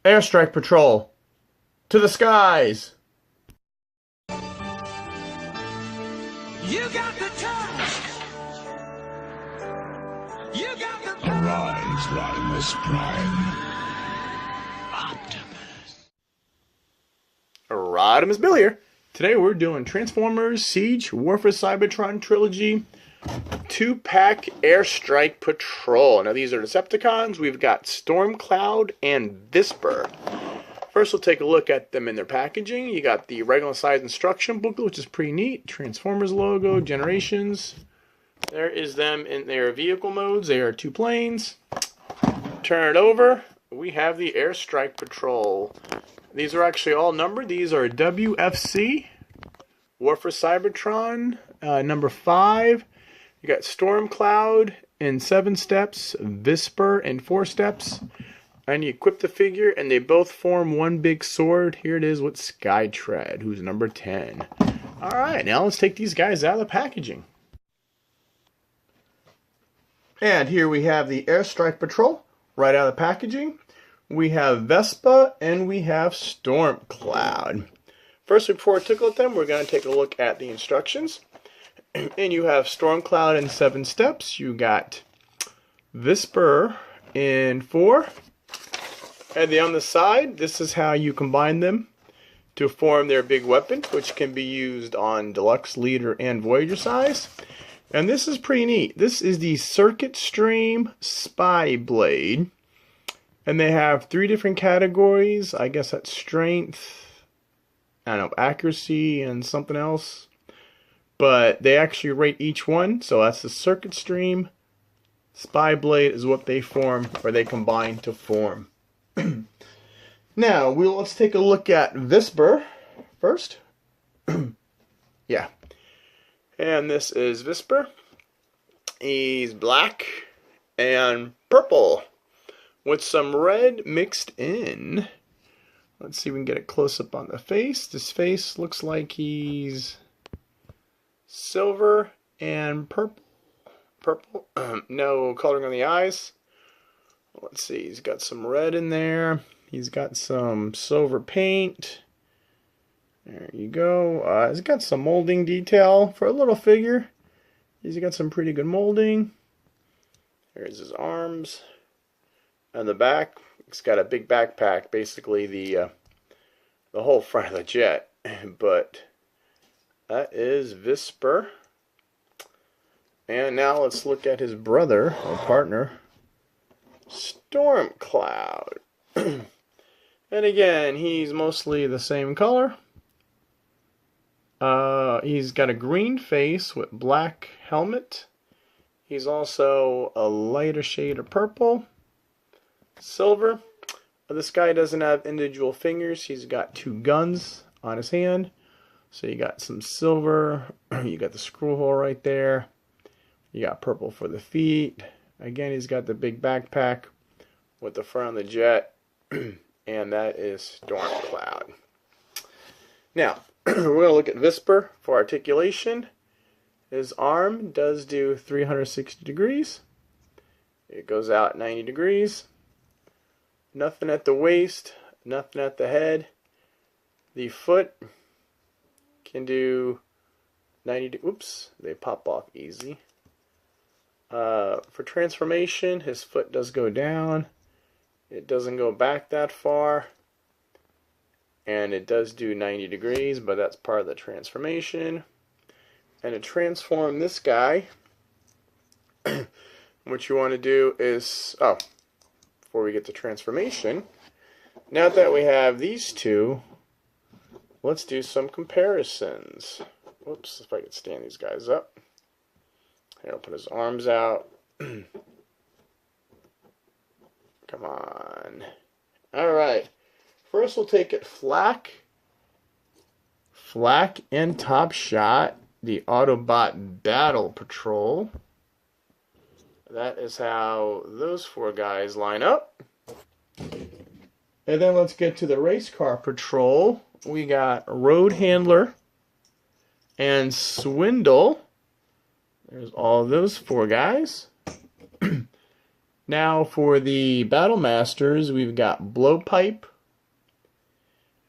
Airstrike Patrol! To the skies! You got the touch! You got the Arise, Rodimus Prime. Rodimus Bill here. Today we're doing Transformers Siege, War for Cybertron Trilogy, 2-pack Airstrike Patrol. Now these are Decepticons. We've got Stormcloud and Visper. First we'll take a look at them in their packaging. You got the regular size instruction booklet, which is pretty neat. Transformers logo, generations. There is them in their vehicle modes. They are 2 planes. Turn it over. We have the Airstrike Patrol. These are actually all numbered. These are WFC, War for Cybertron, number 5. You got Stormcloud in 7 steps, Visper in 4 steps. And you equip the figure, and they both form one big sword. Here it is with Skytread, who's number 10. Alright, now let's take these guys out of the packaging. And here we have the Airstrike Patrol, right out of the packaging. We have Vespa, and we have Stormcloud. First, before we take a look at them, we're going to take a look at the instructions. And you have Stormcloud in 7 steps. You got Visper in 4. And then on the side, this is how you combine them to form their big weapon, which can be used on Deluxe, Leader, and Voyager size. And this is pretty neat. This is the Circuit Stream Spy Blade. And they have 3 different categories. I guess that's strength, I don't know, accuracy, and something else. But they actually rate each one. So that's the Circuit Stream Spy Blade is what they form, or they combine to form. Now, let's take a look at Visper first. Yeah. And this is Visper. He's black and purple with some red mixed in. Let's see if we can get a close-up on the face. This face looks like he's silver and purple. No coloring on the eyes. Let's see, he's got some red in there. He's got some silver paint. There you go. He's got some molding detail for a little figure. He's got some pretty good molding. There's his arms. And the back, he's got a big backpack, basically the whole front of the jet. But that is Visper. And now let's look at his brother, or partner, Stormcloud. And again, he's mostly the same color. He's got a green face with black helmet. He's also a lighter shade of purple. Silver. This guy doesn't have individual fingers. He's got 2 guns on his hand. So you got some silver. You got the screw hole right there. You got purple for the feet. Again, he's got the big backpack with the front of the jet. And that is Stormcloud. Now, we're going to look at Visper for articulation. His arm does do 360 degrees. It goes out 90 degrees. Nothing at the waist, nothing at the head. The foot can do 90. Oops, they pop off easy. For transformation, his foot does go down. It doesn't go back that far. And it does do 90 degrees, but that's part of the transformation. And to transform this guy, what you want to do is, before we get to transformation, now that we have these two, let's do some comparisons. Whoops, if I could stand these guys up. Here, I'll put his arms out. Come on. Alright. First we'll take it Flak and Top Shot, the Autobot Battle Patrol. That is how those 4 guys line up. And then let's get to the Race Car Patrol. We got Road Handler and Swindle. There's all those 4 guys. Now for the Battle Masters, we've got Blowpipe,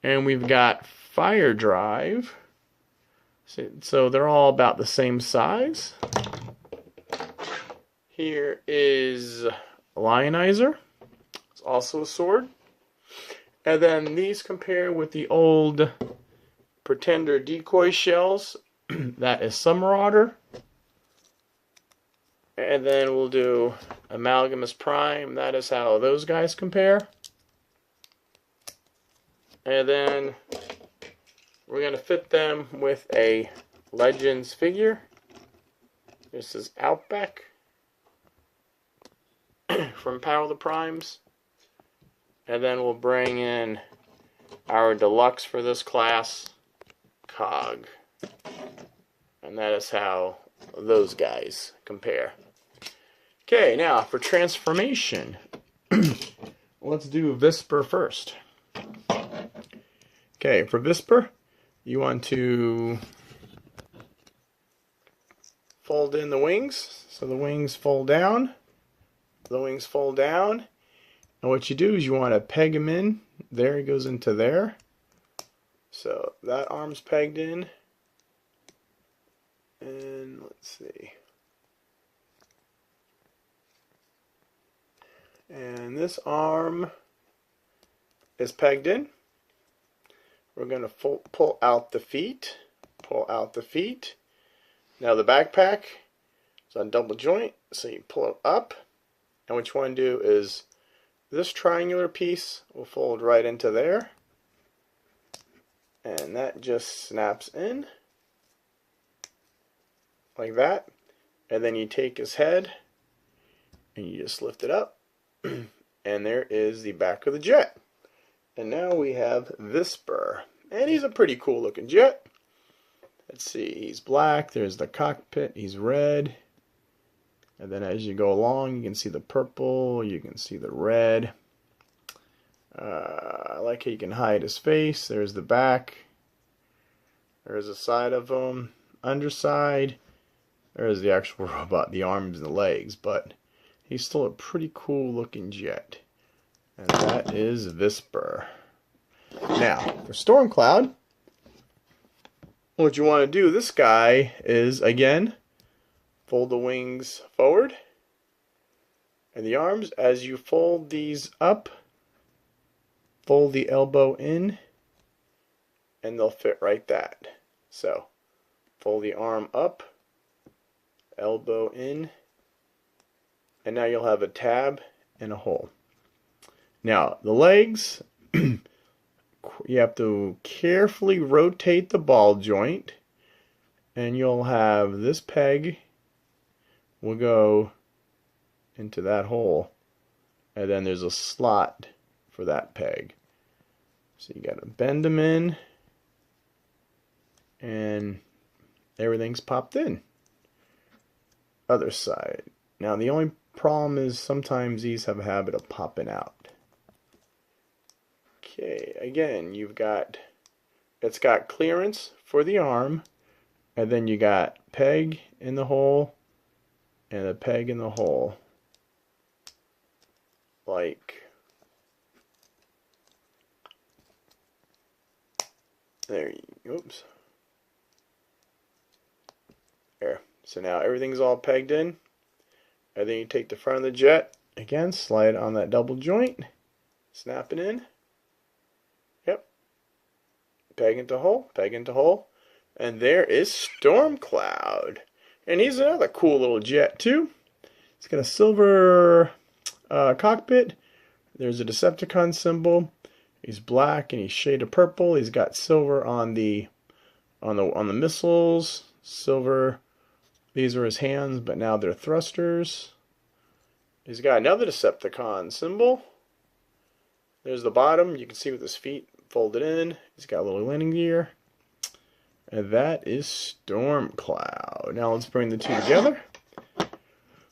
And we've got Fire Drive. So they're all about the same size. Here is Lionizer. It's also a sword. And then these compare with the old Pretender decoy shells. That is Marauder. And then we'll do Amalgamus Prime. That is how those guys compare. And then we're going to fit them with a Legends figure. This is Outback from Power of the Primes. And then we'll bring in our deluxe for this class, Cog. And that is how those guys compare. Okay, now for transformation. Let's do Visper first. Okay, for Visper, you want to fold in the wings. So the wings fold down. The wings fold down. And what you do is you want to peg them in. There, it goes into there. So that arm's pegged in. And let's see. And this arm is pegged in. We're going to pull out the feet. Pull out the feet. Now the backpack is on double joint, so you pull it up. And what you want to do is this triangular piece will fold right into there. And that just snaps in. Like that. And then you take his head and you just lift it up. And there is the back of the jet. And now we have Visper. And he's a pretty cool looking jet. Let's see, he's black, there's the cockpit, he's red. And then as you go along, you can see the purple, you can see the red. I like how you can hide his face. There's the back. There's the side of him. Underside. There's the actual robot, the arms and the legs. But he's still a pretty cool looking jet. And that is Visper. Now, for Stormcloud, what you want to do, this guy is, again, fold the wings forward. And the arms, as you fold these up, fold the elbow in, and they'll fit right that. So, fold the arm up, elbow in, and now you'll have a tab and a hole. Now, the legs, you have to carefully rotate the ball joint, and you'll have this peg will go into that hole, and then there's a slot for that peg. So you got to bend them in, and everything's popped in. Other side. Now, the only problem is sometimes these have a habit of popping out. Okay, again, it's got clearance for the arm, and then you got peg in the hole, and a peg in the hole. Like, there you, oops. There. So now everything's all pegged in, and then you take the front of the jet, again, slide on that double joint, snap it in. Peg into hole, and there is Stormcloud. And he's another cool little jet too. He's got a silver cockpit. There's a Decepticon symbol. He's black and he's shaded purple. He's got silver on the missiles. Silver. These are his hands, but now they're thrusters. He's got another Decepticon symbol. There's the bottom. You can see with his feet folded in. He's got a little landing gear. And that is Stormcloud. Now let's bring the two together.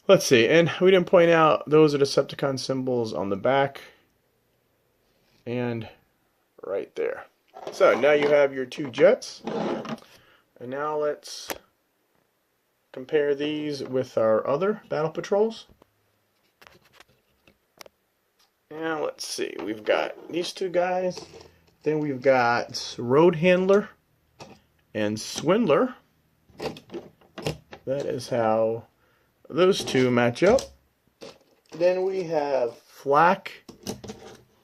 Let's see. And we didn't point out, those are Decepticon symbols on the back. And right there. So now you have your two jets. And now let's compare these with our other battle patrols. Now let's see. We've got these two guys. Then we've got Road Handler and Swindler. That is how those two match up. Then we have Flak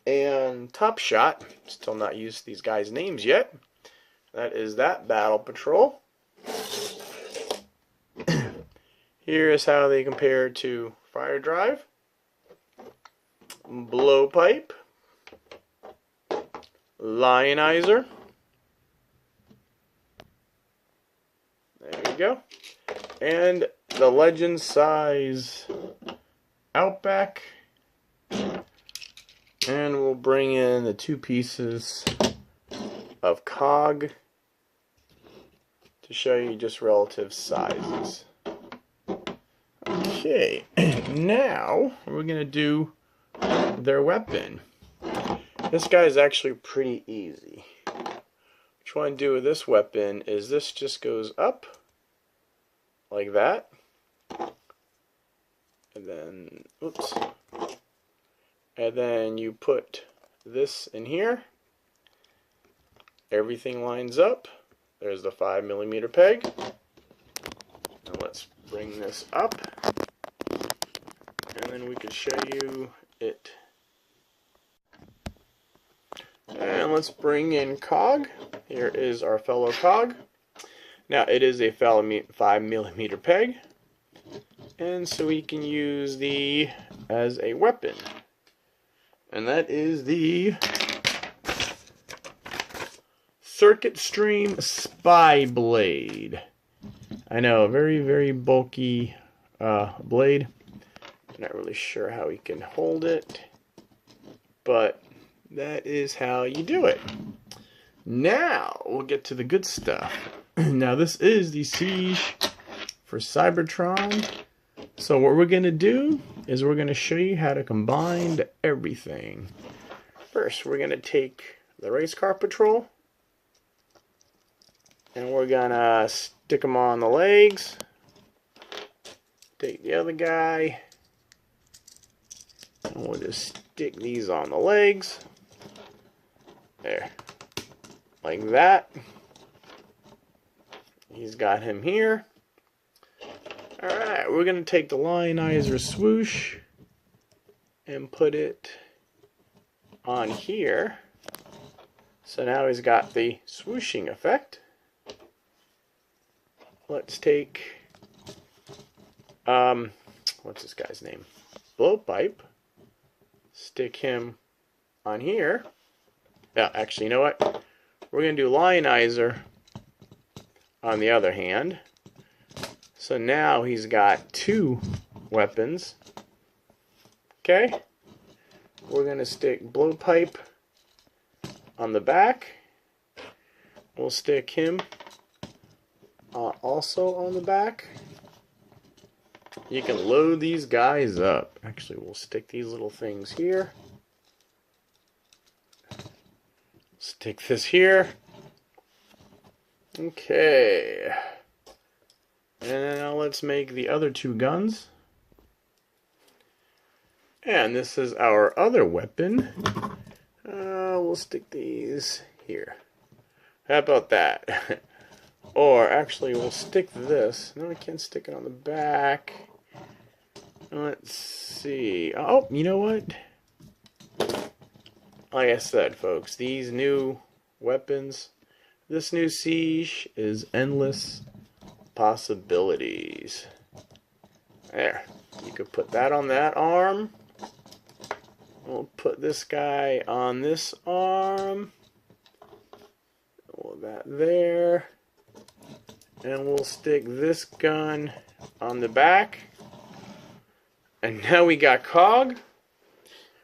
and Top Shot. Still not used these guys' names yet. That is that Battle Patrol. Here is how they compare to Fire Drive, Blowpipe, Lionizer. There we go. And the Legend size Outback. And we'll bring in the 2 pieces of cog to show you just relative sizes. Okay, now we're going to do their weapon. This guy is actually pretty easy. What you want to do with this weapon is this just goes up like that. And then, oops. And then you put this in here. Everything lines up. There's the 5mm peg. Now let's bring this up. And then we can show you it. And let's bring in cog. Here is our fellow cog. Now it is a 5mm peg. And so we can use the as a weapon. And that is the Circuit Stream Spy Blade. I know, a very, very bulky blade. I'm not really sure how we can hold it, but that is how you do it. Now, we'll get to the good stuff. Now, this is the Siege for Cybertron. So what we're going to do is we're going to show you how to combine everything. First, we're going to take the Race Car Patrol, and we're going to stick them on the legs. Take the other guy, and we'll just stick these on the legs. There. Like that. He's got him here. Alright, we're going to take the Lionizer swoosh and put it on here. So now he's got the swooshing effect. Let's take, what's this guy's name? Blowpipe. Stick him on here. Yeah, actually, you know what? We're going to do Lionizer on the other hand. So now he's got 2 weapons. Okay. We're going to stick Blowpipe on the back. We'll stick him also on the back. You can load these guys up. Actually, we'll stick these little things here. Stick this here. Okay. And now let's make the other 2 guns. And this is our other weapon. We'll stick these here. How about that? Or actually, we'll stick this. No, I can't stick it on the back. Let's see. Oh, you know what? Like I said, folks, these new weapons, this new Siege is endless possibilities. There. You could put that on that arm. We'll put this guy on this arm. We'll that there. And we'll stick this gun on the back. And now we got Cog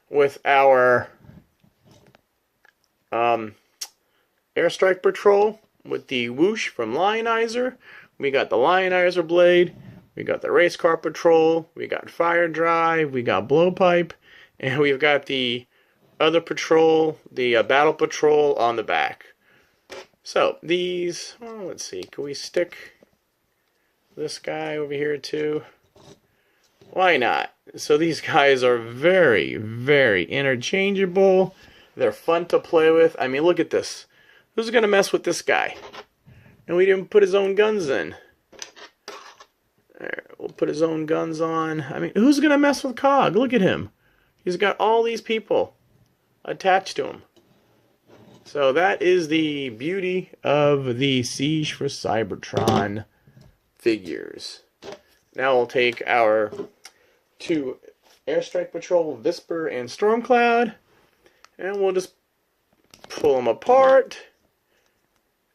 with our Airstrike Patrol with the whoosh from Lionizer. We got the Lionizer blade. We got the Race Car Patrol. We got Fire Drive. We got Blowpipe. And we've got the other patrol, the Battle Patrol on the back. So these, well, let's see, can we stick this guy over here too? Why not? So these guys are very, very interchangeable. They're fun to play with. I mean, look at this. Who's going to mess with this guy? And we didn't put his own guns in. There, we'll put his own guns on. I mean, who's going to mess with Cog? Look at him. He's got all these people attached to him. So that is the beauty of the Siege for Cybertron figures. Now we'll take our 2 Airstrike Patrol, Visper and Stormcloud, and we'll just pull them apart.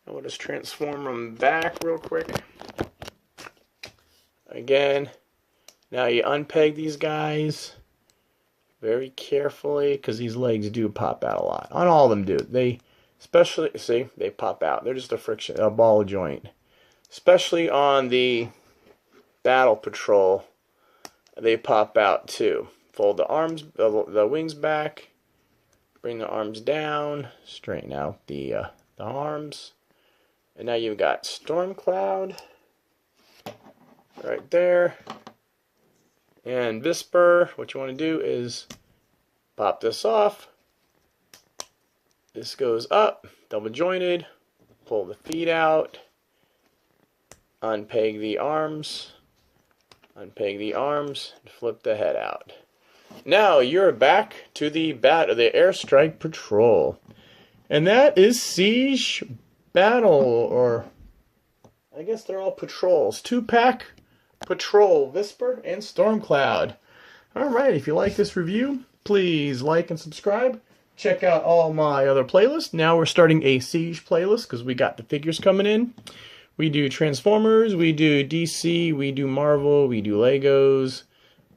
And we'll just transform them back real quick. Again, now you unpeg these guys very carefully, because these legs do pop out a lot. On all of them do. They, especially, see, they pop out. They're just a ball joint. Especially on the Battle Patrol, they pop out too. Fold the arms, the wings back, bring the arms down, straighten out the arms, and now you've got Stormcloud right there. And Visper, what you want to do is pop this off. This goes up, double jointed, pull the feet out, unpeg the arms, and flip the head out. Now you're back to the Airstrike Patrol. And that is Siege Battle, or I guess they're all patrols. 2-pack Patrol, Visper, and Stormcloud. Alright, if you like this review, please like and subscribe. Check out all my other playlists. Now we're starting a Siege playlist because we got the figures coming in. We do Transformers, we do DC, we do Marvel, we do Legos.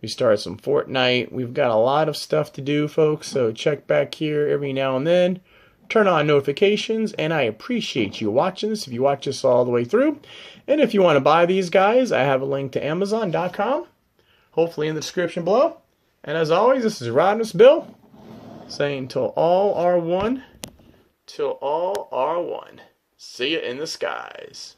We start some Fortnite. We've got a lot of stuff to do, folks, so check back here every now and then. Turn on notifications, and I appreciate you watching this if you watch this all the way through. And if you want to buy these guys, I have a link to Amazon.com, hopefully in the description below. And as always, this is Rodimus Bill, saying till all are one, till all are one. See you in the skies.